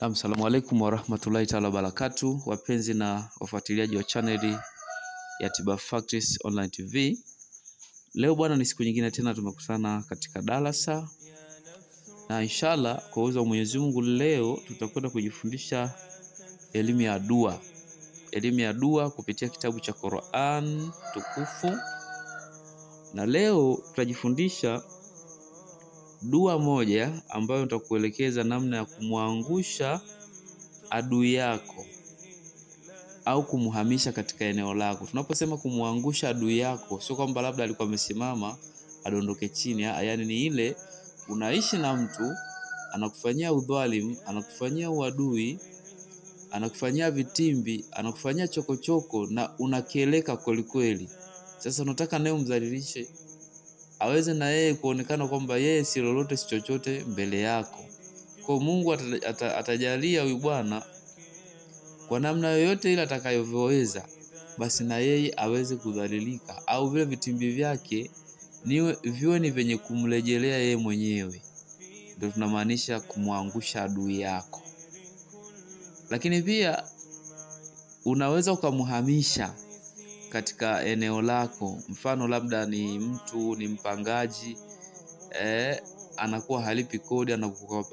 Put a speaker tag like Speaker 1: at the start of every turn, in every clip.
Speaker 1: Assalamu alaikum warahmatullahi ta'ala barakatuh, wapenzi na wafuatiliaji wa channel ya Tiba Facts Online TV. Leo bwana, ni siku nyingine tena tumekutana katika darasa, na inshallah kwa uwezo wa Mwenyezi Mungu leo tutakwenda kujifundisha elimu ya dua. Elimu ya dua kupitia kitabu cha Qur'an tukufu. Na leo tutajifundisha dua moja ambayo nitakuelekeza namna ya kumwangusha adui yako au kumhamisha katika eneo lako. Tunaposema kumwangusha adui yako, sio kwamba labda alikuwa amesimama adondoke chini, yaani ni ile unaishi na mtu anakufanyia udhalimu, anakufanyia uadui, anakufanyia vitimbi, anakufanyia chokochoko na unakeleka kweli kweli. Sasa unataka naye umdhalilishe, aweze na yeye kuonekana kwamba yeye si lolote si chochote mbele yako. Kwa Mungu atajalia huyu bwana kwa namna yoyote ile atakayoweza, basi na yeye aweze kudhalilika, au vile vitimbi vyake viwe ni venye kumrejelea yeye mwenyewe. Ndio tunamaanisha kumwangusha adui yako. Lakini pia unaweza ukamhamisha katika eneo lako. Mfano labda ni mtu ni mpangaji, anakuwa halipi kodi,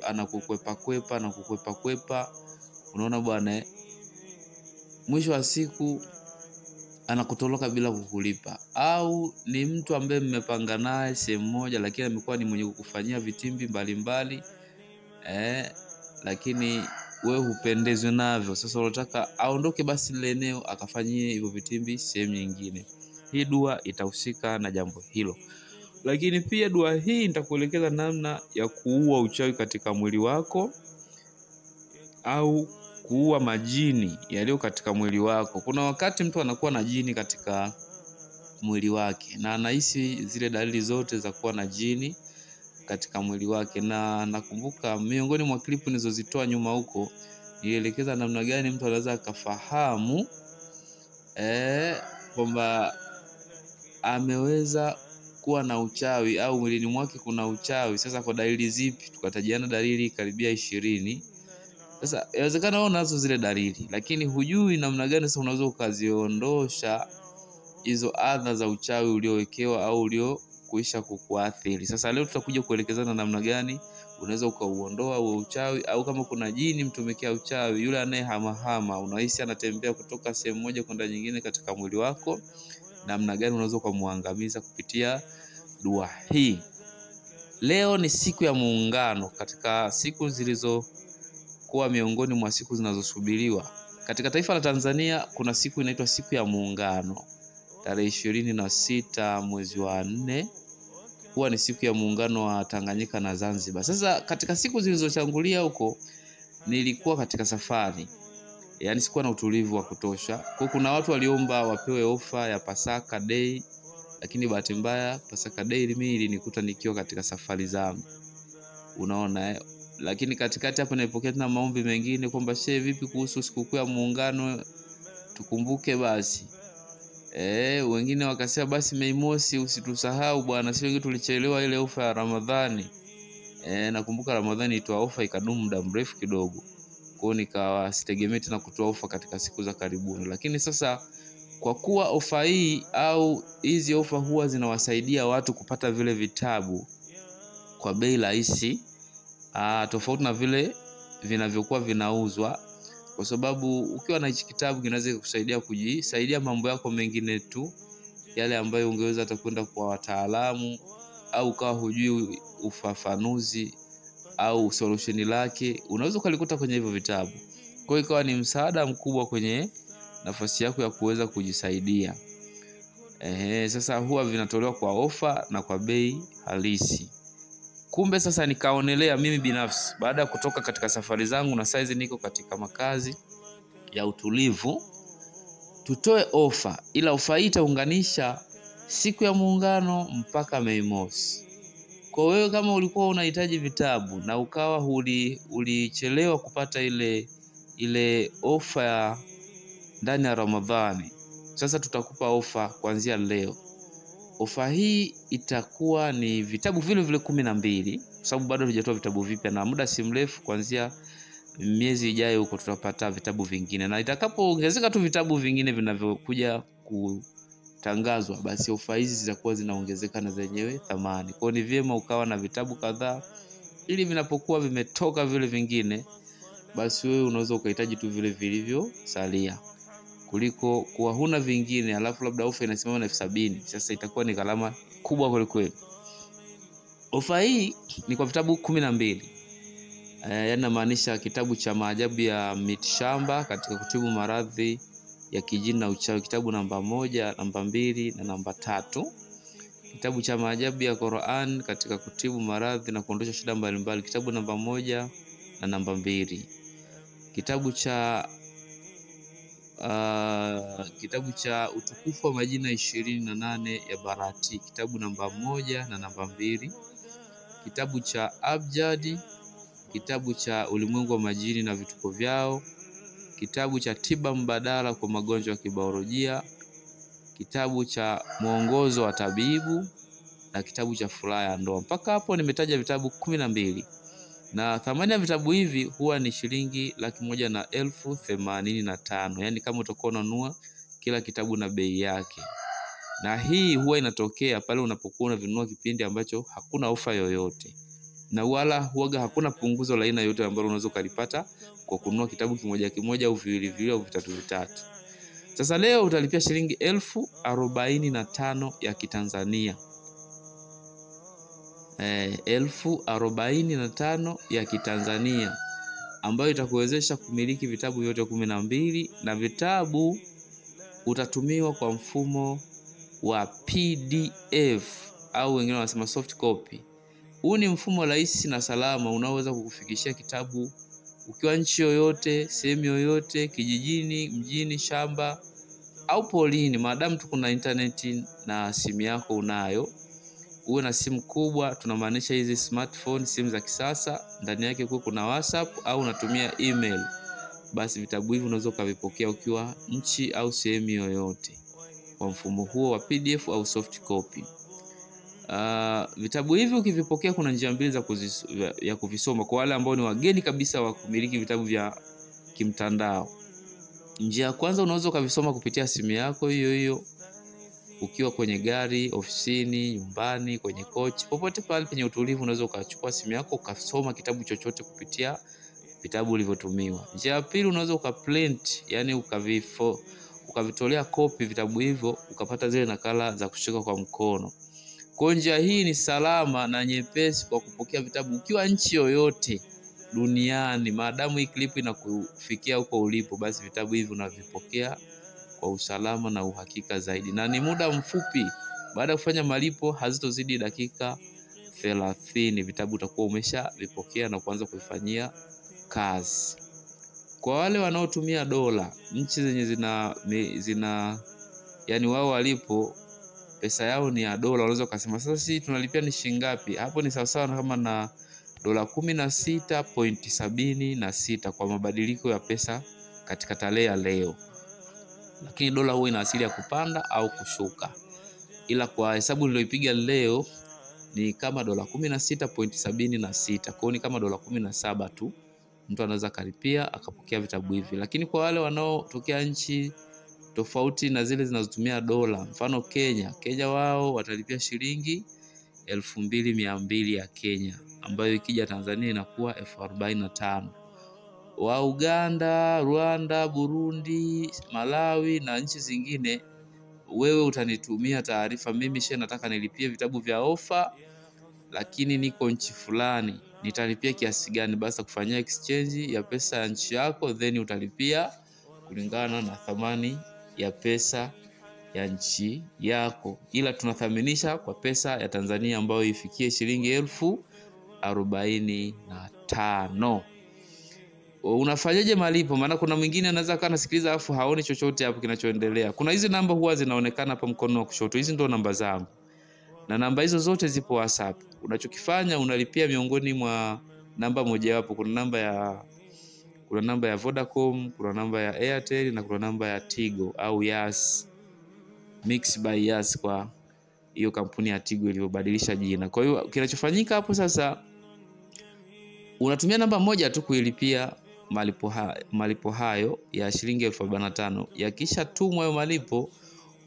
Speaker 1: anakukwepa kwepa, unaona bwana, mwisho wa siku anakutoroka bila kukulipa. Au ni mtu ambaye mmepanga naye sehemu moja, lakini amekuwa ni mwenye kukufanyia vitimbi mbalimbali, lakini wewe hupendezwe navyo. Sasa unataka aondoke basi ile eneo akafanyie hivyo vitimbi sehemu nyingine. Hii dua itahusika na jambo hilo. Lakini pia dua hii nitakuelekeza namna ya kuua uchawi katika mwili wako au kuua majini yaliyo katika mwili wako. Kuna wakati mtu anakuwa na jini katika mwili wake na anahisi zile dalili zote za kuwa na jini katika mwili wake. Na nakumbuka miongoni mwa klipu nilizozitoa nyuma huko, nielekeza namna gani mtu anaweza akafahamu kwamba ameweza kuwa na uchawi au mwilini mwake kuna uchawi. Sasa kwa dalili zipi? Tukatajiana dalili karibia 20. Sasa inawezekana wewe unazo zile dalili, lakini hujui namna gani sasa unaweza ukaziondosha hizo adha za uchawi uliowekewa au uliokuisha kukuathiri. Sasa leo tutakuja kuelekezana namna gani unaweza ukauondoa huo uchawi, au kama kuna jini mtumekea uchawi, yule anayehamahama, unahisi anatembea kutoka sehemu moja kwenda nyingine katika mwili wako, namna gani unaweza kumwangamiza kupitia dua hii. Leo ni siku ya Muungano, katika siku zilizokuwa miongoni mwa siku zinazosubiriwa katika taifa la Tanzania. Kuna siku inaitwa siku ya Muungano, tarehe 26 mwezi wa 4, huwa ni siku ya Muungano wa Tanganyika na Zanzibar. Sasa katika siku zilizochangulia huko nilikuwa katika safari, yaani sikuwa na utulivu wa kutosha. Kwa kuna watu waliomba wapewe ofa ya Pasaka Day, lakini bahati mbaya Pasaka Day mimi ilinikuta nikiwa katika safari zangu, unaona. Lakini katikati hapo nilipokea tena maombi mengine kwamba shehe, vipi kuhusu sikukuu ya Muungano, tukumbuke basi. Wengine wakasema basi Mei Mosi usitusahau bwana, sio tulichelewa ile ofa ya Ramadhani. Nakumbuka Ramadhani itoa ofa ikadumu muda mrefu kidogo, kwa nikawa sitegemei tena kutoa ofa katika siku za karibuni. Lakini sasa kwa kuwa ofa hii au hizi ofa huwa zinawasaidia watu kupata vile vitabu kwa bei rahisi, tofauti na vile vinavyokuwa vinauzwa, kwa sababu ukiwa na hichi kitabu kinaweza kukusaidia kujisaidia mambo yako mengine tu, yale ambayo ungeweza hata kwenda kwa wataalamu au kawa hujui ufafanuzi au solution lake, unaweza kulikuta kwenye hivyo vitabu. Kwa hiyo ikawa ni msaada mkubwa kwenye nafasi yako ya kuweza kujisaidia. Sasa huwa vinatolewa kwa ofa na kwa bei halisi. Kumbe sasa nikaonelea mimi binafsi, baada ya kutoka katika safari zangu na saizi niko katika makazi ya utulivu, tutoe ofa, ila ofa hii itaunganisha siku ya Muungano mpaka Mei Mosi. Kwa wewe kama ulikuwa unahitaji vitabu na ukawa ulichelewa kupata ile ofa ya ndani ya Ramadhani, sasa tutakupa ofa kuanzia leo. Ofa hii itakuwa ni vitabu vile 12, kwa sababu bado hujatoa vitabu vipya, na muda si mrefu kuanzia miezi ijayo huko tutapata vitabu vingine, na itakapoongezeka tu vitabu vingine vinavyokuja kutangazwa, basi ofa hizi zitakuwa zinaongezeka na zenyewe thamani. Kwa hiyo ni vyema ukawa na vitabu kadhaa, ili vinapokuwa vimetoka vile vingine, basi wewe unaweza ukahitaji tu vile vilivyosalia, kuliko kuwa huna vingine alafu labda ofa inasimama na 70,000. Sasa itakuwa ni gharama kubwa kweli kweli. Ofa hii ni kwa vitabu 12. Yanamaanisha kitabu cha maajabu ya mitishamba katika kutibu maradhi ya kijini na uchawi, kitabu namba 1, namba 2 na namba 3. Kitabu cha maajabu ya Qur'an katika kutibu maradhi na kuondosha shida mbalimbali, kitabu namba 1 na namba 2. Kitabu cha utukufu wa majina 28 ya Barati, kitabu namba 1 na namba 2. Kitabu cha Abjadi, kitabu cha ulimwengu wa majini na vituko vyao, kitabu cha tiba mbadala kwa magonjwa ya kibiolojia, kitabu cha mwongozo wa tabibu na kitabu cha furaha ya ndoa. Mpaka hapo nimetaja vitabu 12, na thamani ya vitabu hivi huwa ni shilingi 1,185,000. Yani kama utakuwa unanunua kila kitabu na bei yake, na hii huwa inatokea pale unapokuwa unavinunua kipindi ambacho hakuna ofa yoyote, na wala huaga hakuna punguzo la aina yoyote ambalo unaweza kulipata kwa kununua kitabu kimoja kimoja au viwili au vitatu. Sasa leo utalipia shilingi 45,000 ya Kitanzania. 45,000 ya Kitanzania, ambayo itakuwezesha kumiliki vitabu vyote 12, na vitabu utatumiwa kwa mfumo wa PDF au wengine wanasema soft copy. Huu ni mfumo rahisi na salama unaoweza kukufikishia kitabu ukiwa nchi yoyote, sehemu yoyote, kijijini, mjini, shamba au polini, maadamu tu kuna internet na simu yako unayo. Uwe na simu kubwa, tunamaanisha hizi smartphone, simu za kisasa, ndani yake kuna WhatsApp au unatumia email, basi vitabu hivi unaweza kuvipokea ukiwa nchi au sehemu yoyote kwa mfumo huo wa PDF au soft copy. Vitabu hivi ukivipokea, kuna njia mbili ya kuvisoma kwa wale ambao ni wageni kabisa wa kumiliki vitabu vya kimtandao. Njia ya kwanza, unaweza kuvisoma kupitia simu yako hiyo ukiwa kwenye gari, ofisini, nyumbani, kwenye kochi, popote pale penye utulivu, unaweza ukachukua simu yako ukasoma kitabu chochote kupitia vitabu ulivyotumiwa. Njia ya pili, unaweza ukaprint, yani ukavitolea copy vitabu hivyo, ukapata zile nakala za kushika kwa mkono. Kwa njia hii ni salama na nyepesi kwa kupokea vitabu ukiwa nchi yoyote duniani. Maadamu hii clip inakufikia huko ulipo, basi vitabu hivi unavipokea kwa usalama na uhakika zaidi, na ni muda mfupi. Baada ya kufanya malipo hazitozidi dakika 30, vitabu utakuwa umeshavipokea na kuanza kuifanyia kazi. Kwa wale wanaotumia dola, nchi zenye zina yani wao walipo pesa yao ni ya dola, unaweza kusema sasa sisi tunalipia ni shilingi ngapi? Hapo ni sawa kama na dola 16.76 kwa mabadiliko ya pesa katika tarehe ya leo. Lakini dola huwa ina asili ya kupanda au kushuka, ila kwa hesabu niliyoipiga leo ni kama dola 16.76. Kwa hiyo ni kama dola 17 tu mtu anaweza kalipia akapokea vitabu hivi. Lakini kwa wale wanaotokea nchi tofauti na zile zinazotumia dola, mfano Kenya wao watalipia shilingi 2,200 ya Kenya, ambayo ikija Tanzania inakuwa 45,000. Wa Uganda, Rwanda, Burundi, Malawi na nchi zingine, wewe utanitumia taarifa, mimi nataka nilipie vitabu vya ofa, lakini niko nchi fulani, nitalipia kiasi gani? Basi kufanyia exchange ya pesa ya nchi yako, then utalipia kulingana na thamani ya pesa ya nchi yako, ila tunathaminisha kwa pesa ya Tanzania ambayo ifikie shilingi 45,000. Unafanyaje malipo? Maana kuna mwingine anaweza kana sikiliza afu haoni chochote hapo kinachoendelea. Kuna hizi namba huwa zinaonekana hapa mkono wa kushoto. Hizi ndio namba zangu, na namba hizo zote zipo WhatsApp. Unachokifanya, unalipia miongoni mwa namba mojawapo. Kuna namba ya Vodacom, kuna namba ya Airtel na kuna namba ya Tigo au Yas, Mix by Yas, kwa hiyo kampuni ya Tigo iliyobadilisha jina. Kwa hiyo kinachofanyika hapo sasa, unatumia namba moja tu kuilipia malipo hayo ya shilingi 1045. Yakisha tumwa hayo malipo,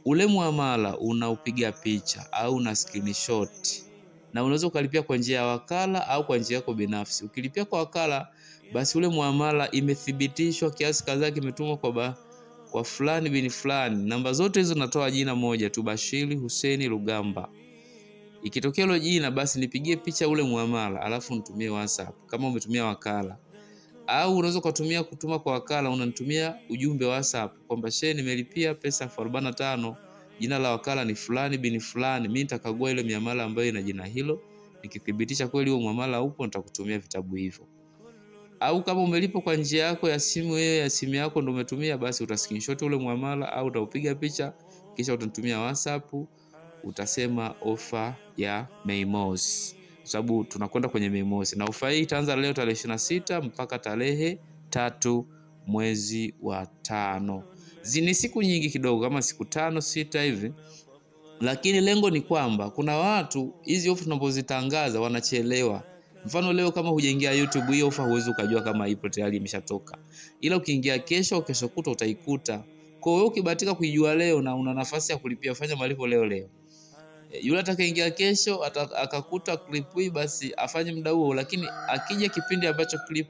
Speaker 1: ule muamala unaupiga picha au una screenshot, na unaweza ukalipia kwa njia ya wakala au kwa njia yako binafsi. Ukilipia kwa wakala, basi ule muamala imethibitishwa kiasi kadhaa kimetumwa kwa fulani bin fulani. Namba zote hizo natoa jina moja tu, Bashiri Hussein Rugamba. Ikitokea hilo jina, basi nipigie picha ule muamala alafu nitumie WhatsApp kama umetumia wakala. Au unaweza kutuma kwa wakala, unanitumia ujumbe WhatsApp kwamba shehe, nimelipia pesa 1045, jina la wakala ni fulani bin fulani. Mimi nitakagua ile miamala ambayo ina jina hilo, nikithibitisha kweli huo muamala upo, nitakutumia vitabu hivyo. Au kama umelipa kwa njia yako ya simu, wewe ya simu yako ndio umetumia, basi utascreenshot ule muamala au utaupiga picha kisha utanitumia WhatsApp, utasema ofa ya Mei Mosi, sababu tunakwenda kwenye Mei Mosi, na ofa hii itaanza leo tarehe 26 mpaka tarehe 3 mwezi wa 5. Zini siku nyingi kidogo, kama siku 5-6 hivi, lakini lengo ni kwamba kuna watu hizi ofa tunapozitangaza wanachelewa. Mfano leo kama hujaingia YouTube, hiyo ofa huwezi ukajua kama ipo tayari imeshatoka, ila ukiingia kesho kuta utaikuta. Kwa hiyo ukibahatika kuijua leo na una nafasi ya kulipia, fanya malipo leo. Yule atakayeingia kesho akakuta clip hii, basi afanye muda huo, lakini akija kipindi ambacho clip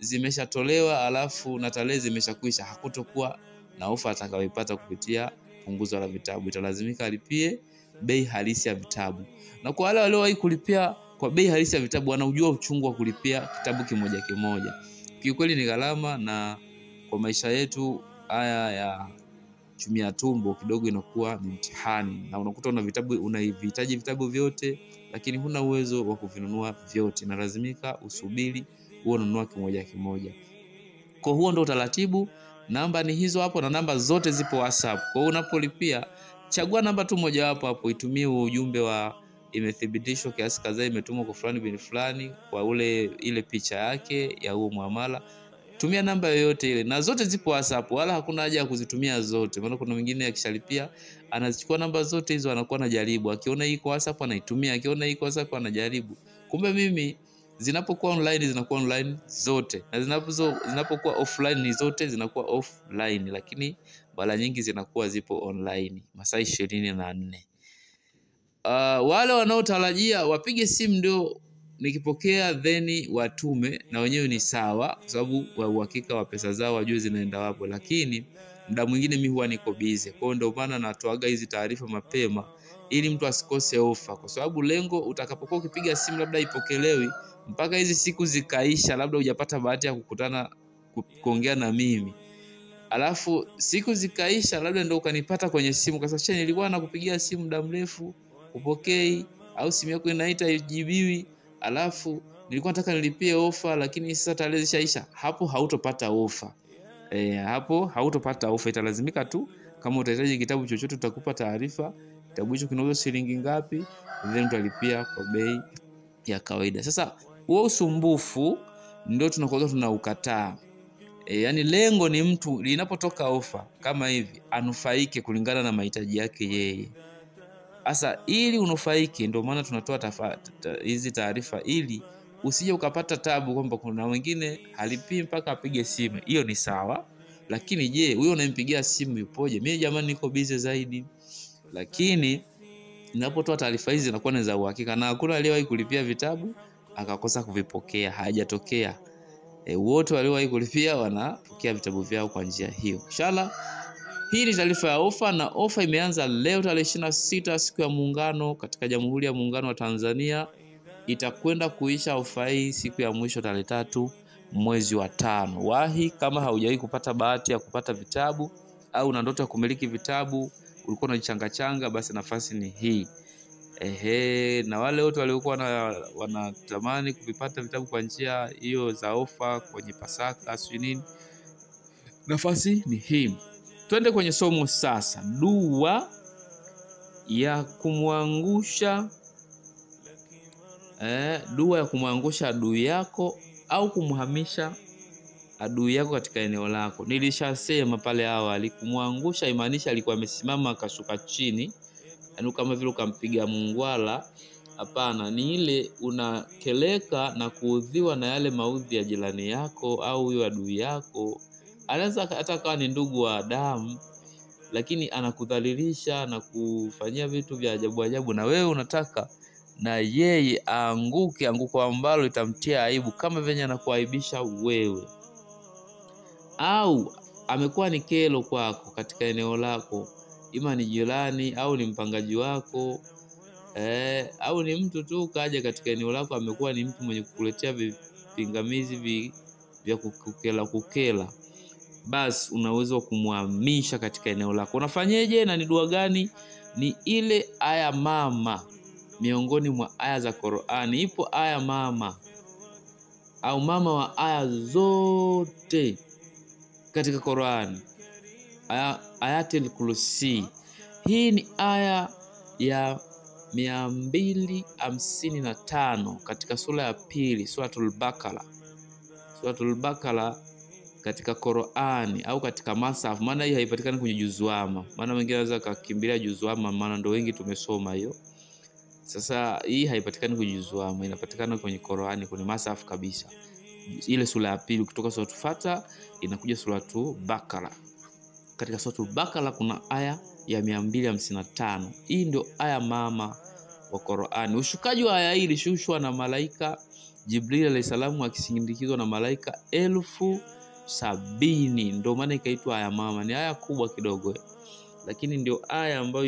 Speaker 1: zimeshatolewa alafu na tarehe zimeshakwisha, hakutokuwa na ofa atakayoipata kupitia punguzo la vitabu. Italazimika alipie bei halisi ya vitabu. Na kwa wale waliowahi kulipia kwa bei halisi ya vitabu, wanaujua uchungu wa kulipia kitabu kimoja kimoja. Kiukweli ni gharama, na kwa maisha yetu haya ya chumia tumbo kidogo inakuwa ni mtihani, na unakuta unahitaji vitabu vyote lakini huna uwezo wa kuvinunua vyote, na lazimika usubiri ununue kimoja kimoja. Kwa huo ndio utaratibu. Namba ni hizo hapo, na namba zote zipo WhatsApp. Kwa hiyo unapolipia, chagua namba tu moja hapo, itumie ujumbe wa imethibitishwa kiasi kadhaa imetumwa kwa fulani bin fulani, kwa ile picha yake ya huo muamala. Tumia namba yoyote ile, na zote zipo WhatsApp, wala hakuna haja ya kuzitumia zote. Maana kuna mwingine akishalipia anazichukua namba zote hizo, anakuwa anajaribu, akiona hii kwa WhatsApp anaitumia, akiona hii kwa WhatsApp anajaribu. Kumbe mimi zinapokuwa online zinakuwa online zote, na zinapokuwa offline ni zote zinakuwa offline, lakini mara nyingi zinakuwa zipo online masaa 24. Wale wanaotarajia wapige simu ndio nikipokea then watume, na wenyewe ni sawa, kwa sababu wa uhakika wa pesa zao wajue zinaenda wapo, lakini muda mwingine mimi huwa niko busy. Kwa hiyo ndio maana natoaga hizi taarifa mapema ili mtu asikose ofa, kwa sababu lengo utakapokuwa ukipiga simu labda ipokelewi mpaka hizi siku zikaisha, labda hujapata bahati ya kukutana kuongea na mimi, alafu siku zikaisha, labda ndio ukanipata kwenye simu kwa sababu nilikuwa nakupigia simu muda mrefu upokei, au simu yako inaita ijibiwi, alafu nilikuwa nataka nilipie ofa lakini sasa tarehe zishaisha. Hapo hautopata ofa. Hapo hautopata ofa. Italazimika tu kama utahitaji kitabu chochote tutakupa taarifa, kitabu hicho kinauzwa shilingi ngapi, then utalipia kwa bei ya kawaida. Sasa huo usumbufu ndio tunaukataa. Yani lengo ni mtu linapotoka ofa kama hivi anufaike kulingana na mahitaji yake yeye. Sasa ili unufaike, ndio maana tunatoa hizi taarifa ili usije ukapata tabu kwamba kuna wengine halipii mpaka apige simu. Hiyo ni sawa, lakini je, huyo unampigia simu yupoje? Mimi jamani niko busy zaidi. Lakini ninapotoa taarifa hizi zinakuwa ni za uhakika, na hakuna aliyewahi kulipia vitabu akakosa kuvipokea, hajatokea. Wote waliowahi kulipia wanapokea vitabu vyao kwa njia hiyo. Inshallah hii ni taarifa ya ofa, na ofa imeanza leo tarehe 26 siku ya Muungano katika Jamhuri ya Muungano wa Tanzania. Itakwenda kuisha ofa hii siku ya mwisho tarehe 3 mwezi wa 5. Wahi kama haujawahi kupata bahati ya kupata vitabu au una ndoto ya kumiliki vitabu, ulikuwa unajichanga, basi nafasi ni hii. Na wale wote waliokuwa wanatamani kuvipata vitabu kwa njia hiyo za ofa kwenye Pasaka sio nini, nafasi ni hii. Twende kwenye somo sasa. Dua ya kumwangusha adui yako au kumhamisha adui yako katika eneo lako. Nilishasema pale awali, kumwangusha imaanisha alikuwa amesimama akashuka chini, yaani kama vile ukampiga mungwala Hapana, ni ile unakeleka na kuudhiwa na yale maudhi ya jirani yako au huyo adui yako. Anaweza hata kama ni ndugu wa damu, lakini anakudhalilisha na kufanyia vitu vya ajabu ajabu, na wewe unataka na yeye aanguke anguko ambalo litamtia aibu kama venye anakuaibisha wewe. Au amekuwa ni kero kwako katika eneo lako, ima ni jirani au ni mpangaji wako, au ni mtu tu kaja katika eneo lako, amekuwa ni mtu mwenye kukuletea vipingamizi vya kukela, basi unaweza kumhamisha katika eneo lako. Unafanyeje na ni dua gani? Ni ile aya mama miongoni mwa aya za Qur'ani. Ipo aya mama au mama wa aya zote katika Qur'ani, Ayatul Kursi. Hii ni aya ya 255 katika sura ya pili, Suratul Baqara katika Qur'ani au katika Masaf. Maana hii haipatikani kwenye juzwama, maana wengine wanaweza kukimbilia juzwama, maana ndio wengi tumesoma hiyo. Sasa hii haipatikani kwenye juzwama, inapatikana kwenye Qur'ani, kwenye Masaf kabisa, ile sura ya pili kutoka Suratul Fatiha inakuja Suratul Baqara. Katika Suratul Baqara kuna aya ya 255. Hii ndio aya mama wa Qur'ani. Ushukaji wa aya hii ilishushwa na malaika Jibril alayhi salamu akisindikizwa na malaika 70,000. Ndio maana ikaitwa aya mama. Ni aya kubwa kidogo, lakini ndio aya ambayo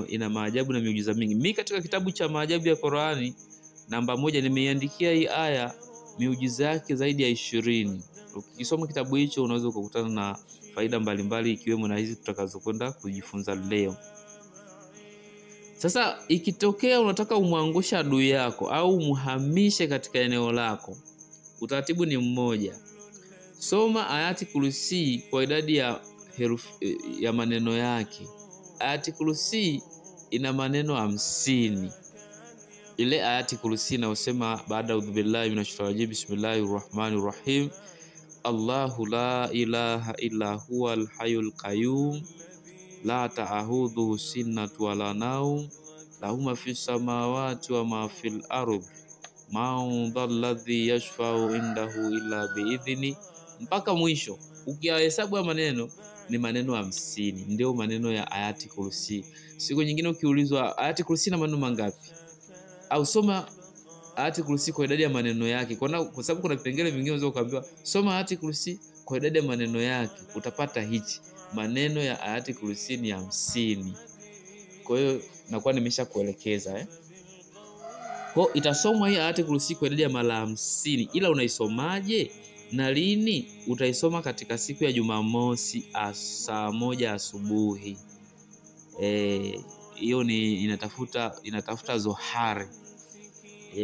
Speaker 1: ina maajabu na miujiza mingi. Mimi katika kitabu cha maajabu ya Qur'ani namba 1 nimeiandikia hii aya miujiza yake zaidi ya 20. Ukisoma kitabu hicho unaweza kukutana na faida mbalimbali, ikiwemo na hizi tutakazokwenda kujifunza leo. Sasa ikitokea unataka umwangusha adui yako au umhamishe katika eneo lako, utaratibu ni mmoja. Soma Ayatul Kursi kwa idadi ya herufi ya maneno yake. Ayatul Kursi ina maneno 50. Ile Ayatul Kursi inayosema baada a'udhu billahi minashaitanir rajim, bismillahir rahim, Allahu la ilaha illa huwal hayyul qayyum la ta'khudhuhu sinatun wa la nawm lahu ma fis samawati wa ma fil ardi man dhalladhi yashfa'u indahu illa bi'idhni, mpaka mwisho. Ukihesabu ya maneno ni maneno 50, ndio maneno ya Ayatul Kursi. Siku nyingine ukiulizwa Ayatul Kursi na maneno mangapi, au soma Ayatul Kursi kwa idadi ya maneno yake, kwa sababu kuna vipengele vingine unaweza kuambiwa soma Ayatul Kursi kwa idadi ya maneno yake, utapata hichi. Maneno ya Ayatul Kursi ni 50. Kwa hiyo nakuwa nimeshakuelekeza Kwa itasomwa hii Ayatul Kursi kwa idadi ya mara 50. Ila unaisomaje na lini? Utaisoma katika siku ya Jumamosi saa 1 asubuhi. Hiyo ni inatafuta Zohari.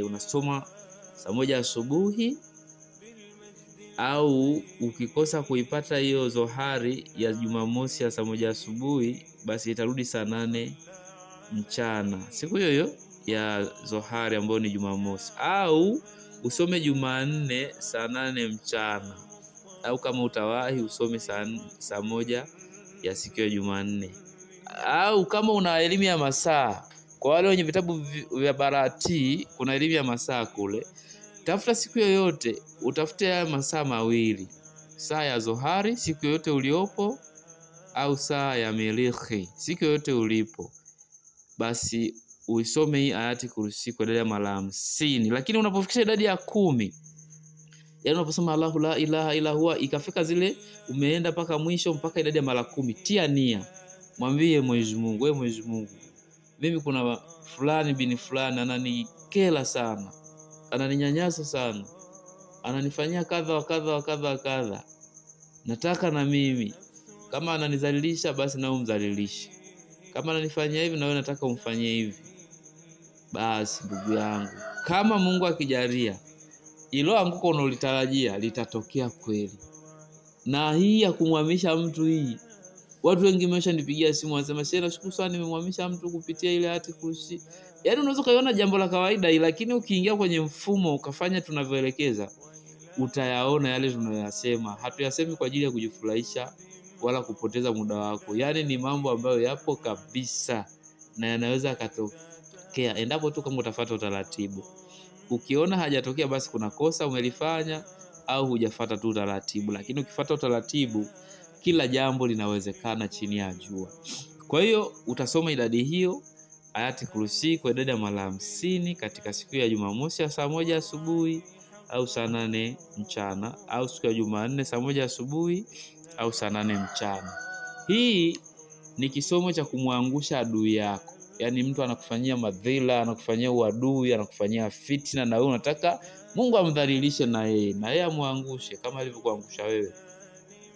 Speaker 1: Unasoma saa 1 asubuhi, au ukikosa kuipata hiyo Zohari ya Jumamosi ya saa 1 asubuhi, basi itarudi saa 8 mchana siku hiyo ya Zohari ambayo ni Jumamosi, au usome Jumanne saa 8 mchana, au kama utawahi usome saa 1 ya siku ya Jumanne. Au kama una elimu ya masaa, kwa wale wenye vitabu vya Barati kuna elimu ya masaa kule, tafuta siku yoyote, utafute masaa mawili, saa ya Zohari siku yoyote uliopo, au saa ya Merikhi siku yoyote ulipo, basi uisome hii Ayatul Kursi kwa idadi ya mara 50. Lakini unapofikisha idadi ya 10, yaani unaposema Allahu la ilaha illa huwa, ikafika zile umeenda mpaka mwisho, mpaka idadi ya mara 10, tia nia, mwambie Mwenyezi Mungu, wewe Mwenyezi Mungu, mimi kuna fulani bini fulani ananikela sana, ananinyanyasa sana, ananifanyia kadha wa kadha wa kadha wa kadha, nataka na mimi kama ananizalilisha basi na umzalilishe, kama ananifanyia hivi na wewe nataka umfanyie hivi. Basi ndugu yangu, kama Mungu akijalia, ilo anguko unalitarajia litatokea kweli. Na hii ya kumhamisha mtu, hii watu wengi wameshanipigia simu wanasema, "Sheikh, nashukuru sana nimemhamisha mtu kupitia ile Ayatul Kursi." Yaani unaweza kuiona jambo la kawaida, lakini ukiingia kwenye mfumo ukafanya tunavyoelekeza, utayaona yale tunayosema. Hatuyasemi kwa ajili ya kujifurahisha wala kupoteza muda wako. Yaani ni mambo ambayo yapo kabisa na yanaweza yatatokea endapo tu kama utafuata utaratibu. Ukiona hajatokea basi kuna kosa umelifanya au hujafuata tu utaratibu, lakini ukifuata utaratibu kila jambo linawezekana chini ya jua. Kwa hiyo utasoma idadi hiyo Ayatul Kursi kwa idadi ya mara 50 katika siku ya Jumamosi ya saa 1 asubuhi au saa 8 mchana, au siku ya Jumanne saa 1 asubuhi au saa 8 mchana. Hii ni kisomo cha kumwangusha adui yako. Yaani mtu anakufanyia madhila, anakufanyia uadui, anakufanyia fitna, na wewe unataka Mungu amdhalilishe na yeye amwangushe kama alivyokuangusha wewe.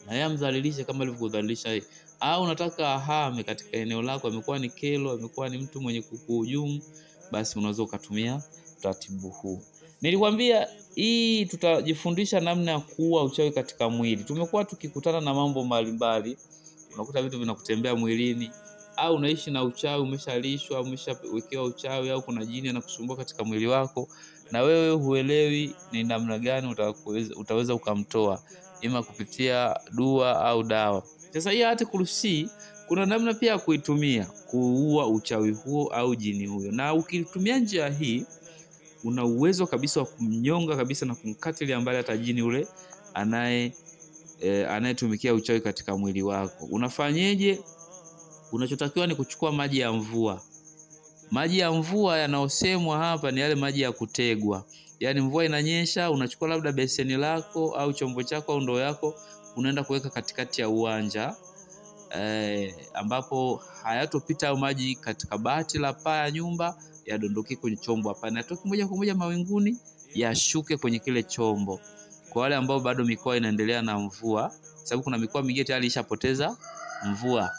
Speaker 1: Na yeye amdhalilishe kama alivyokudhalilisha yeye. Au unataka ahame katika eneo lako, amekuwa ni kelo, amekuwa ni mtu mwenye kukuhujumu, basi unaweza ukatumia utaratibu huu. Nilikwambia hii tutajifundisha namna ya kuua uchawi katika mwili. Tumekuwa tukikutana na mambo mbalimbali. Unakuta vitu vinakutembea mwilini, au unaishi na uchawi, umeshalishwa, umeshawekewa uchawi, au kuna jini anakusumbua katika mwili wako na wewe huelewi ni namna gani utaweza ukamtoa, ima kupitia dua au dawa. Sasa hii Ayatul Kursi kuna namna pia kuitumia kuua uchawi huo au jini huyo, na ukitumia njia hii una uwezo kabisa wa kumnyonga kabisa na kumkatilia mbali hata jini ule anayetumikia uchawi katika mwili wako. Unafanyeje? Unachotakiwa ni kuchukua maji ya mvua. Maji ya mvua yanayosemwa hapa ni yale maji ya kutegwa. Yaani mvua inanyesha, unachukua labda beseni lako au chombo chako au ndoo yako, unaenda kuweka katikati ya uwanja ambapo hayatopita maji katika bati la paa ya nyumba yadondoke kwenye chombo. Hapana, yatoke moja kwa moja mawinguni yashuke kwenye kile chombo. Kwa wale ambao bado mikoa inaendelea na mvua, sababu kuna mikoa mingine tayari ishapoteza mvua.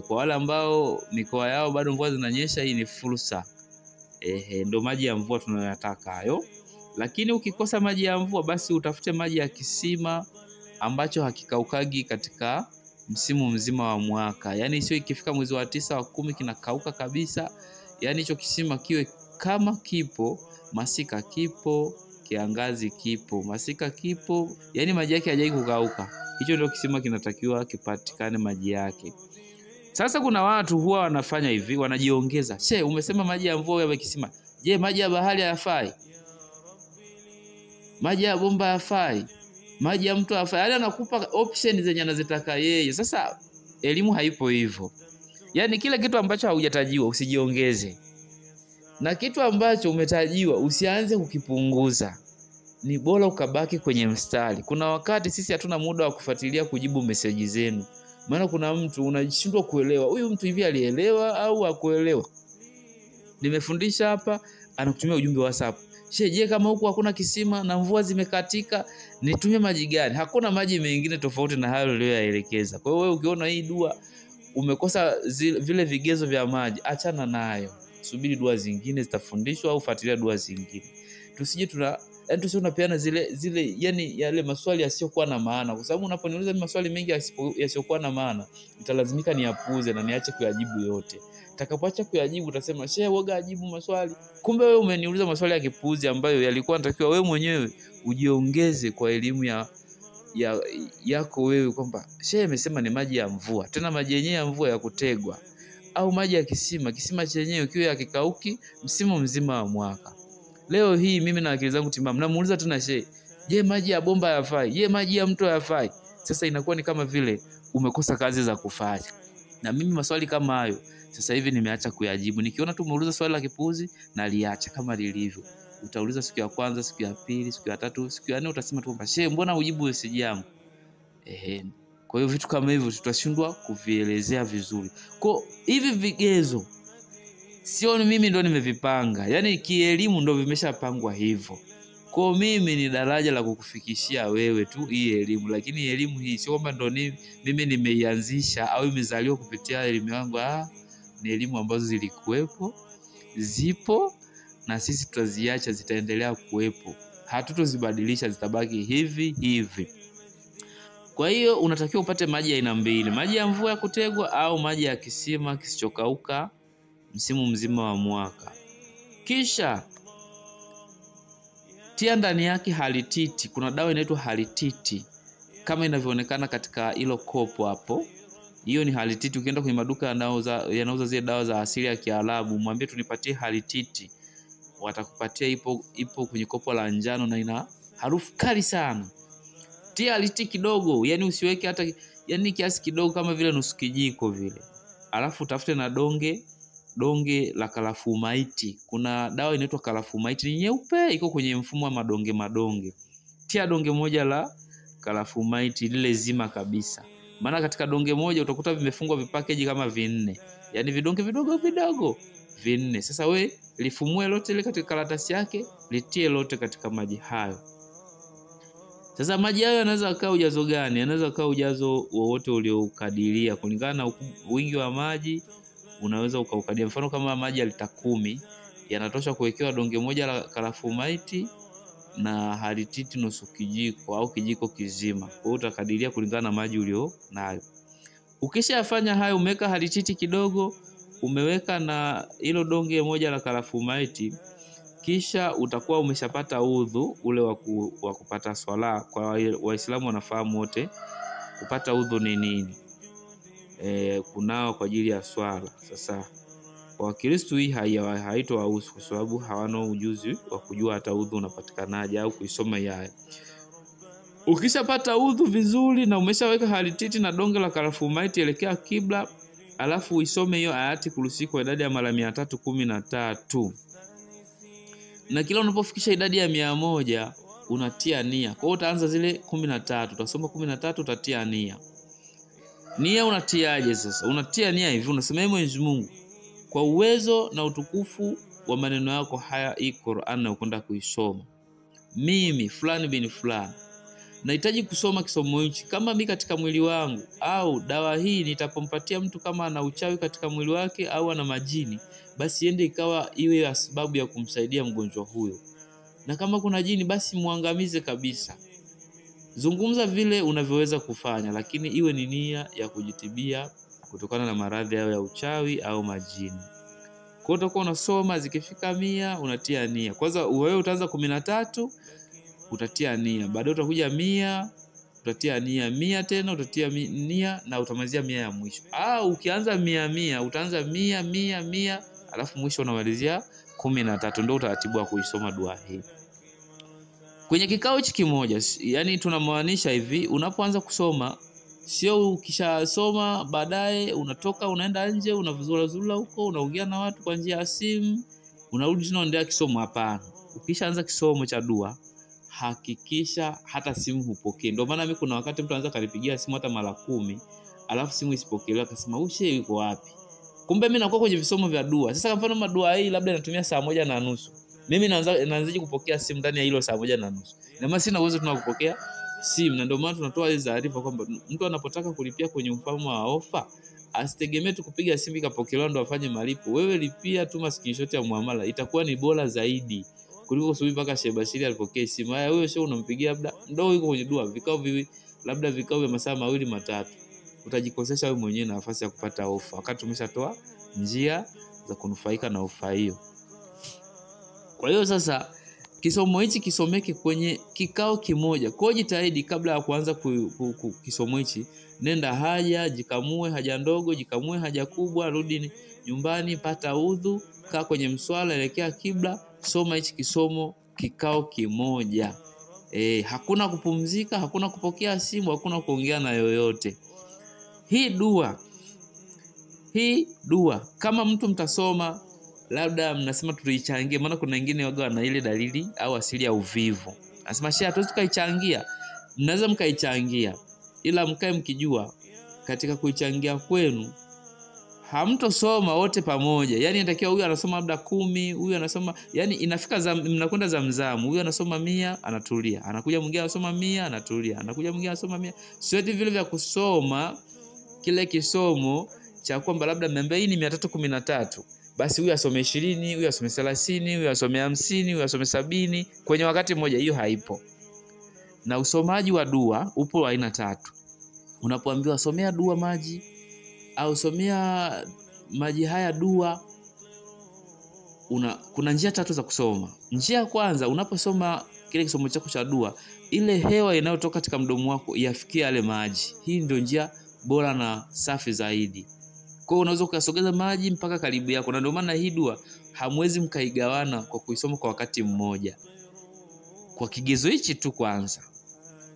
Speaker 1: Kwa wale ambao mikoa yao bado mvua zinanyesha, hii ni fursa. Ndio maji ya mvua tunayoyataka hayo. Lakini ukikosa maji ya mvua, basi utafute maji ya kisima ambacho hakikaukagi katika msimu mzima wa mwaka. Yaani sio ikifika mwezi wa 9 wa 10 kinakauka kabisa. Yaani hicho kisima kiwe kama kipo, masika kipo, kiangazi kipo, masika kipo, yaani maji yake hajai kukauka. Hicho ndio kisima kinatakiwa kipatikane maji yake. Sasa kuna watu huwa wanafanya hivi, wanajiongeza. Umesema maji ya mvua yawe kisima. Je, maji ya bahari hayafai? Maji ya bomba hayafai? Maji ya mto hayafai? Yaani anakupa option zenye anazitaka yeye. Sasa elimu haipo hivyo. Yaani kila kitu ambacho haujatajiwa usijiongeze. Na kitu ambacho umetajiwa usianze kukipunguza. Ni bora ukabaki kwenye mstari. Kuna wakati sisi hatuna muda wa kufuatilia kujibu meseji zenu. Maana kuna mtu unashindwa kuelewa, huyu mtu hivi alielewa au hakuelewa. Nimefundisha hapa, anakutumia ujumbe wa WhatsApp. Je, kama huku hakuna kisima na mvua zimekatika, nitumie maji gani? Hakuna maji mengine tofauti na hayo niliyoyaelekeza. Kwa hiyo wewe ukiona hii dua umekosa vile vigezo vya maji, achana nayo. Subiri dua zingine zitafundishwa au fuatilia dua zingine. Tusije tunapeana zile yani yale maswali yasiyokuwa na maana, kwa sababu unaponiuliza maswali mengi yasiyokuwa na maana nitalazimika niyapuuze na niache kuyajibu yote. Utakapoacha kuyajibu utasema woga ajibu maswali. Kumbe wewe umeniuliza maswali ya kipuuzi ambayo yalikuwa natakiwa wewe mwenyewe ujiongeze kwa elimu yako wewe, kwamba amesema ni maji ya mvua, tena maji yenyewe ya mvua ya kutegwa, au maji ya kisima chenyewe kiwe hakikauki msimu mzima wa mwaka. Leo hii mimi na akili zangu timamu namuuliza tena je, maji ya bomba hayafai? Je, maji ya mto hayafai? Sasa inakuwa ni kama vile umekosa kazi za kufanya. Na mimi maswali kama hayo sasa hivi nimeacha kuyajibu. Nikiona tu umeuliza swali la kipuuzi na liacha kama lilivyo. Utauliza siku ya kwanza, siku ya pili, siku ya tatu, siku ya 4 utasema tu kwamba mbona hujibu message yangu? Kwa hiyo vitu kama hivyo tutashindwa kuvielezea vizuri. Kwa hivi vigezo sio mimi ndo nimevipanga. Yaani kielimu ndo vimeshapangwa hivyo. Kwa mimi ni daraja la kukufikishia wewe tu hii elimu, lakini elimu hii sio kwamba ndo mimi nimeianzisha au imezaliwa kupitia elimu yangu. Ni elimu ambazo zilikuwepo, zipo, na sisi tutaziacha zitaendelea kuwepo. Hatutozibadilisha, zitabaki hivi hivi. Kwa hiyo unatakiwa upate maji ya aina mbili, maji ya mvua ya kutegwa au maji ya kisima kisichokauka msimu mzima wa mwaka. Kisha tia ndani yake halititi. Kuna dawa inaitwa halititi kama inavyoonekana katika hilo kopo hapo. Hiyo ni hali titi. Ukienda kwenye maduka yanauza zile dawa za asili ya Kiarabu, mwambie tunipatie hali titi, watakupatia. Ipo kwenye kopo la njano na ina harufu kali sana. Tia hali titi kidogo, yani usiweke hata yani kiasi kidogo kama vile nusu kijiko vile. Alafu utafute na donge la kalafumaiti. Kuna dawa inaitwa kalafumaiti, ni nyeupe, iko kwenye mfumo wa madonge. Tia donge moja la kalafumaiti lile zima kabisa. Maana katika donge moja utakuta vimefungwa vipakeji kama 4. Yaani vidonge vidogo 4. Sasa we lifumue lote ile katika karatasi yake, litie lote katika maji hayo. Sasa maji hayo yanaweza kuwa ujazo gani? Yanaweza kuwa ujazo wowote ulioukadiria kulingana na wingi wa maji. Unaweza ukaukadiria. Mfano kama maji ya lita 10 yanatosha kuwekewa donge moja la kalafumaiti na hali titi nusu kijiko au kijiko kizima. Kwa hiyo utakadiria kulingana na maji ulio nayo. Ukishafanya hayo, umeweka hali titi kidogo, umeweka na hilo donge moja la kalafumaiti, kisha utakuwa umeshapata udhu ule wa kupata swala. Kwa Waislamu wanafahamu wote kupata udhu ni nini. Kunao kwa ajili ya swala. Sasa kwa Wakristo hii haitowahusu kwa sababu hawana ujuzi wa kujua hata udhu unapatikanaje au kuisoma haya. Ukishapata udhu vizuri na umeshaweka hali titi na donge la kalafumaiti, elekea kibla, alafu uisome hiyo ayati kursi kwa idadi ya mara 313. Na kila unapofikisha idadi ya 100 unatia nia. Kwa hiyo utaanza zile 13, utasoma 13, utatia nia. Nia unatiaje sasa? Unatia nia hivi, unasema Mwenyezi Mungu, kwa uwezo na utukufu wa maneno yako haya, hii Qur'an na ukwenda kuisoma, mimi fulani bin fulani nahitaji kusoma kisomo hichi. Kama mimi katika mwili wangu au dawa hii nitapompatia mtu kama ana uchawi katika mwili wake au ana majini, basi iende ikawa iwe sababu ya kumsaidia mgonjwa huyo. Na kama kuna jini, basi muangamize kabisa. Zungumza vile unavyoweza kufanya, lakini iwe ni nia ya kujitibia kutokana na maradhi yao ya uchawi au majini. Kwa hiyo utakuwa unasoma, zikifika 100 unatia nia. Kwanza wewe utaanza 13, utatia nia. Baadaye utakuja 100, utatia nia. 100 tena utatia nia na utamalizia 100 ya mwisho. Au ukianza 100 utaanza 100 alafu mwisho unamalizia 13. Ndio utaratibu wa kuisoma dua hii. Kwenye kikao hichi kimoja, yani tunamaanisha hivi, unapoanza kusoma, sio ukishasoma baadaye unatoka unaenda nje unavuzula huko unaongea na watu kwa njia ya simu unarudi tena unaendelea kisomo. Hapana. Ukishaanza kisomo cha dua, hakikisha hata simu hupokee. Ndio maana mimi kuna wakati mtu anaanza kanipigia simu hata mara 10, alafu simu isipokelewa, akasema ushe yuko wapi? Kumbe mimi nakuwa kwenye visomo vya dua. Sasa kwa mfano madua hii labda natumia saa 1:30. Mimi naanzaje kupokea simu ndani ya hilo saa 1:30? Na maana sina uwezo tuna kupokea simu. Na ndio maana tunatoa hizo taarifa kwamba mtu anapotaka kulipia kwenye mfumo wa ofa, asitegemee tu kupiga simu ikapokelewa ndo afanye malipo. Wewe lipia tu screenshot ya muamala, itakuwa ni bora zaidi kuliko kusubiri mpaka Sheikh Bashiri alipokee simu. Haya, wewe sio unampigia labda ndio yuko kwenye dua, labda vikao vya masaa 2-3. Utajikosesha wewe mwenyewe na nafasi ya kupata ofa wakati umeshatoa njia za kunufaika na ofa hiyo. Kwa hiyo sasa kisomo hichi kisomeke kwenye kikao kimoja. Kwa hiyo jitahidi kabla ya kuanza kisomo hichi, nenda haja, jikamue haja ndogo, jikamue haja kubwa, rudi nyumbani, pata udhu, kaa kwenye mswala, elekea kibla, soma hichi kisomo kikao kimoja. Hakuna kupumzika, hakuna kupokea simu, hakuna kuongea na yoyote. Hii dua kama mtu mtasoma, labda mnasema tulichangie, maana kuna wengine waga na ile dalili au asili ya uvivu. Anasema shehe hatuwezi kuichangia. Mnaweza mkaichangia, ila mkae mkijua katika kuichangia kwenu hamtosoma wote pamoja. Yaani inatakiwa huyu anasoma labda 10, huyu anasoma, yani inafika mnakwenda zamzamu. Huyu anasoma 100 anatulia, anakuja mwingine anasoma 100 anatulia, anakuja mwingine anasoma 100. Sio eti vile vya kusoma kile kisomo cha kwamba labda membe hii ni 313. Basi huyu asome 20, huyu asome 30, huyu asome 50, huyu asome 70 kwenye wakati mmoja. Hiyo haipo. Na usomaji wa dua upo aina 3. Unapoambiwa somea dua maji au somea maji haya dua, kuna njia 3 za kusoma. Njia ya kwanza, unaposoma kile kisomo chako cha dua, ile hewa inayotoka katika mdomo wako iafikie yale maji. Hii ndio njia bora na safi zaidi. Kwa hiyo unaweza kusogeza maji mpaka karibu yako, na ndio maana hii dua hamwezi mkaigawana kwa kuisoma kwa wakati mmoja, kwa kigezo hichi tu kwanza.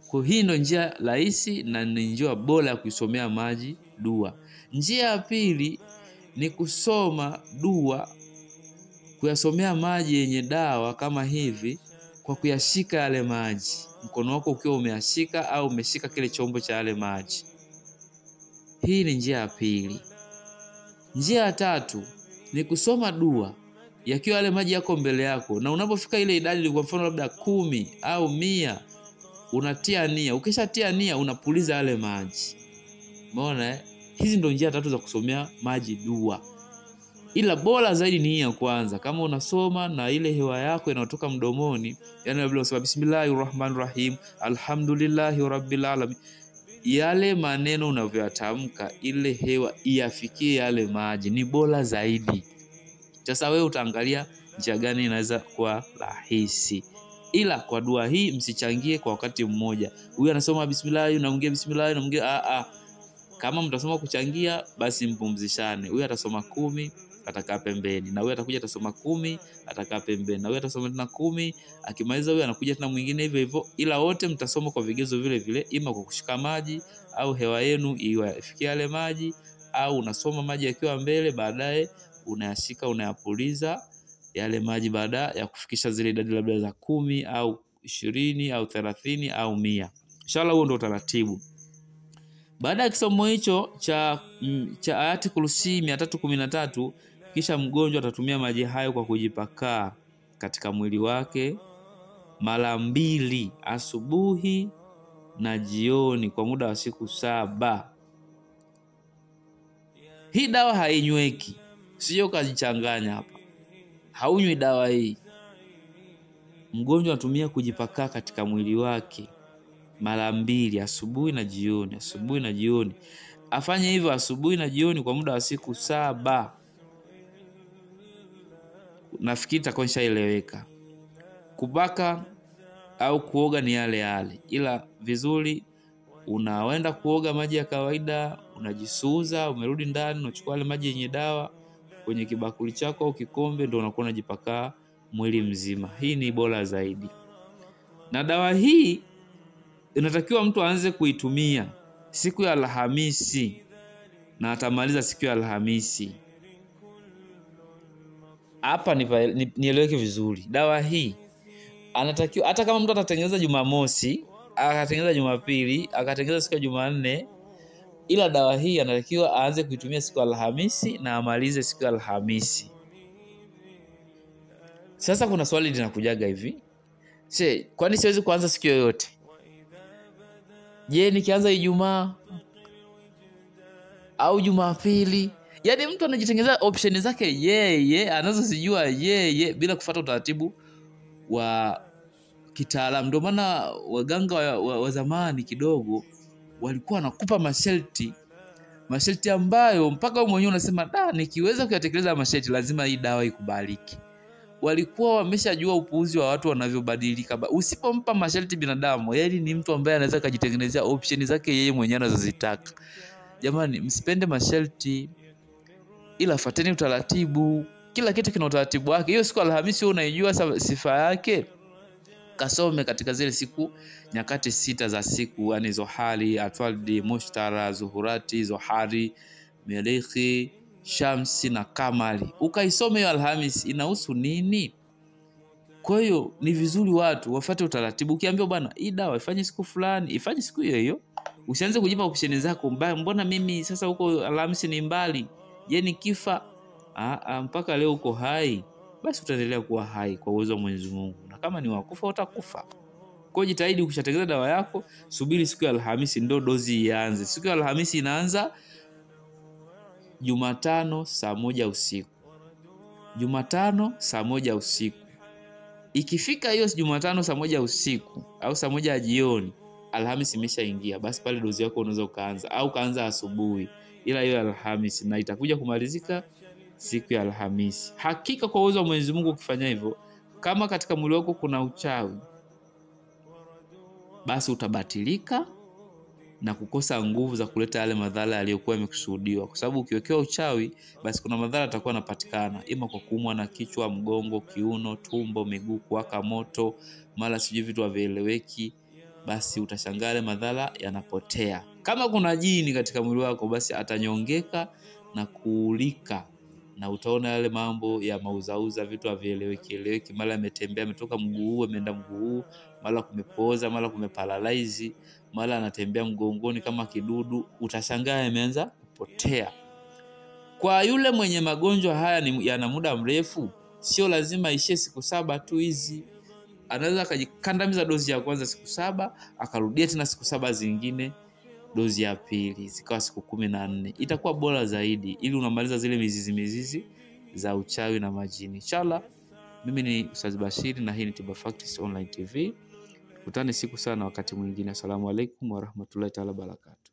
Speaker 1: Kwa hii ndio njia rahisi na ni njia bora ya kuisomea maji dua. Njia ya pili ni kusoma dua, kuyasomea maji yenye dawa kama hivi, kwa kuyashika yale maji, mkono wako ukiwa umeyashika au umeshika kile chombo cha yale maji. Hii ni njia ya pili. Njia ya tatu ni kusoma dua yakiwa yale maji yako mbele yako, na unapofika ile idadi, kwa mfano labda 10 au 100, unatia nia. Ukishatia nia unapuliza yale maji. Umeona? Hizi ndio njia tatu za kusomea maji dua. Ila bora zaidi ni hii ya kwanza. Kama unasoma na ile hewa yako inayotoka mdomoni, yani labda unasema bismillahirrahmanirrahim, alhamdulillahi rabbil alamin, yale maneno unavyoyatamka, ile hewa iafikie yale maji, ni bora zaidi. Sasa wewe utaangalia njia gani inaweza kuwa rahisi. Ila kwa dua hii msichangie kwa wakati mmoja. Huyu anasoma bismillah, unaongea bismillah, unaongea Kama mtasoma kuchangia, basi mpumzishane. Huyu atasoma 10, atakaa pembeni, na huyu atakuja atasoma 10, atakaa pembeni, na huyu atasoma tena 10, akimaliza huyu anakuja tena mwingine, hivyo hivyo. Ila wote mtasoma kwa vigezo vile vile, ima kwa kushika maji au hewa yenu iwafikie yale maji, au unasoma maji yakiwa mbele, baadaye unayashika unayapuliza yale maji baada ya kufikisha zile idadi labda za 10 au 20 au 30 au 100. Inshallah huo ndio utaratibu. Baada ya kisomo hicho cha Ayatul Kursi 313, kisha mgonjwa atatumia maji hayo kwa kujipaka katika mwili wake mara 2, asubuhi na jioni, kwa muda wa siku 7. Hii dawa hainyweki, sio kajichanganya hapa. Haunywi dawa hii. Mgonjwa anatumia kujipaka katika mwili wake mara 2, asubuhi na jioni, asubuhi na jioni. Afanye hivyo asubuhi na jioni kwa muda wa siku 7. Nafikiri itakuwa ishaeleweka. Kupaka au kuoga ni yale yale, ila vizuri unaenda kuoga maji ya kawaida, unajisuuza, umerudi ndani, unachukua ile maji yenye dawa kwenye kibakuli chako au kikombe, ndio unakuwa unajipaka mwili mzima. Hii ni bora zaidi. Na dawa hii inatakiwa mtu aanze kuitumia siku ya Alhamisi na atamaliza siku ya Alhamisi. Hapa nieleweke vizuri. Dawa hii anatakiwa, hata kama mtu atatengeneza Jumamosi, akatengeneza Jumapili, akatengeneza siku ya Jumanne, ila dawa hii anatakiwa aanze kuitumia siku ya Alhamisi na amalize siku ya Alhamisi. Sasa kuna swali linakujaga hivi. Kwani siwezi kuanza siku yoyote? Je, nikianza Ijumaa au Jumapili? Yaani mtu anajitengeneza option zake yeye anazozijua yeye bila kufuata utaratibu wa kitaalamu. Ndio maana waganga wa zamani kidogo walikuwa wanakupa masharti ambayo mpaka wewe mwenyewe unasema nikiweza kuyatekeleza masharti lazima hii dawa ikubaliki. Walikuwa wameshajua upuuzi wa watu wanavyobadilika. Usipompa masharti binadamu, yaani ni mtu ambaye anaweza kujitengenezea option zake yeye mwenyewe anazozitaka. Jamani, msipende masharti, ila fuateni utaratibu. Kila kitu kina utaratibu wake. Hiyo siku Alhamisi unaijua sifa yake, kasome katika zile siku, nyakati 6 za siku, yani Zohari, Atwaldi, Mushtara, Zuhurati, Zohari, Merikhi, Shamsi na Kamali. Ukaisome hiyo Alhamisi inahusu nini? Kwa hiyo ni vizuri watu wafuate utaratibu. Ukiambiwa bwana hii dawa ifanye siku fulani, ifanye siku hiyo hiyo. Usianze kujipa option zako, mbona mimi sasa huko Alhamisi ni mbali? Je, nikifa mpaka leo uko hai? Basi utaendelea kuwa hai kwa uwezo wa Mwenyezi Mungu. Na kama ni wakufa utakufa. Kwa hiyo jitahidi ukishatengeneza dawa yako, subiri siku ya Alhamisi ndio dozi ianze. Siku ya Alhamisi inaanza Jumatano saa 1 usiku. Jumatano saa 1 usiku. Ikifika hiyo Jumatano saa 1 usiku au saa 1 jioni, Alhamisi imeshaingia, basi pale dozi yako unaweza ukaanza au kaanza asubuhi, ila hiyo Alhamisi, na itakuja kumalizika siku ya Alhamisi. Hakika kwa uwezo wa Mwenyezi Mungu ukifanya hivyo, kama katika mwili wako kuna uchawi, basi utabatilika na kukosa nguvu za kuleta yale madhara yaliyokuwa yamekusudiwa. Kwa sababu ukiwekewa uchawi, basi kuna madhara yatakuwa yanapatikana, ima kwa kuumwa na kichwa, mgongo, kiuno, tumbo, miguu kuwaka moto, mara sijui vitu havieleweki, basi utashangaa yale madhara yanapotea. Kama kuna jini katika mwili wako, basi atanyongeka na kuulika, na utaona yale mambo ya mauzauza, vitu havieleweki, mara yametembea, ametoka mguu huu ameenda mguu huu, mara kumepooza, mara kumeparalyze, mara anatembea mgongoni kama kidudu, utashangaa yameanza kupotea. Kwa yule mwenye magonjwa haya yana muda mrefu, sio lazima ishie siku 7 tu hizi. Anaweza akajikandamiza dozi ya kwanza siku 7, akarudia tena siku 7 zingine dozi ya pili, zikawa siku 14. Itakuwa bora zaidi, ili unamaliza zile mizizi za uchawi na majini. Inshallah, mimi ni Ustaz Bashiri na hii ni Tiba Facts Online TV. Tukutane siku sana wakati mwingine. Asalamu alaykum wa rahmatullahi ta'ala barakatuh.